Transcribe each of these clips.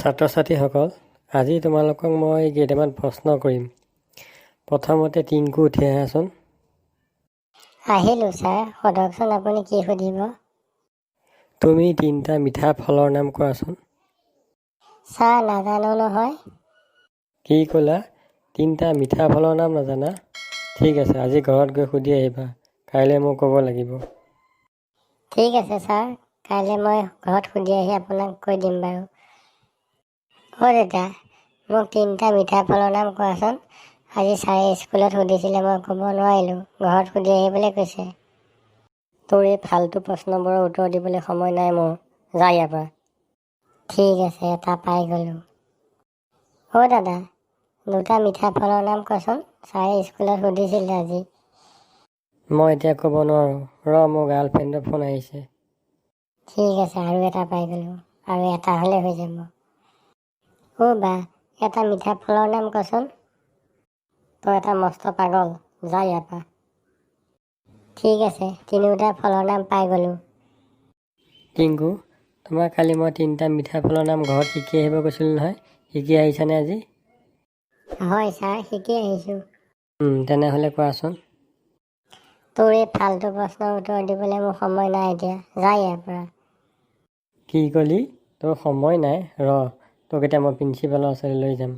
ছাত্ৰ-ছাত্ৰীসকল, আজি তোমালোকক মই কেইটামান প্ৰশ্ন কৰিম। প্ৰথমতে টিংকু উঠি আহাচোন। আহিলোঁ ছাৰ, সোধকচোন আপুনি কি সুধিব? তুমি 3টা মিঠা ফলৰ নাম কোৱাচোন। ছাৰ নাজানো নহয়। কি ক'লা? 3টা মিঠা ফলৰ নাম নাজানা? ঠিক আছে, আজি ঘৰত গৈ সুধি আহিবা, কাইলৈ মোক ক'ব লাগিব। ঠিক আছে ছাৰ, কাইলৈ মই ঘৰত সুধি আহি আপোনাক কৈ দিম বাৰু। অ' দেউতা, মোক 3টা মিঠা ফলৰ নাম কোৱাচোন। আজি ছাৰে স্কুলত সুধিছিলে, মই ক'ব নোৱাৰিলোঁ, ঘৰত সুধি আহিবলৈ কৈছে। তোৰ এই ফাল্টু প্ৰশ্নবোৰৰ উত্তৰ দিবলৈ সময় নাই মোৰ, যা ইয়াৰ পৰা। ঠিক আছে, এটা পাই গ'লোঁ। অ' দাদা, 2টা মিঠা ফলৰ নাম কোৱাচোন, ছাৰে স্কুলত সুধিছিলে আজি। মই এতিয়া ক'ব নোৱাৰোঁ, মোৰ গাৰ্লফ্ৰেণ্ডৰ ফোন আহিছে। ঠিক আছে, আৰু এটা পাই গ'লোঁ, আৰু এটা হ'লে হৈ যাব। অ' বা, এটা মিঠা ফলৰ নাম কোৱাচোন। তই এটা মস্ত পাগল, যা ইয়াৰ পৰা। ঠিক আছে, 3টা ফলৰ নাম পাই গ'লোঁ। টিংকু, তোমাক কালি মই 3টা মিঠা ফলৰ নাম ঘৰত শিকি আহিব কৈছিলোঁ নহয়, শিকি আহিছানে আজি? হয় ছাৰ, শিকি আহিছোঁ। তেনেহ'লে কোৱাচোন। তোৰ এই ফাল্টু প্ৰশ্নৰ উত্তৰ দিবলৈ মোৰ সময় নাই এতিয়া, যা ইয়াৰ পৰা। কি ক'লি? তোৰ সময় নাই? তোক এতিয়া মই প্ৰিন্সিপালৰ ওচৰলৈ লৈ যাম।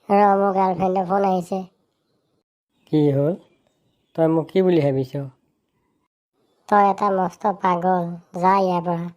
মোৰ গাৰ্লফ্ৰেণ্ডৰ ফোন আহিছে। কি হ'ল? তই মোক কি বুলি ভাবিছ? তই এটা মস্ত পাগল, যা ইয়াৰ পৰা।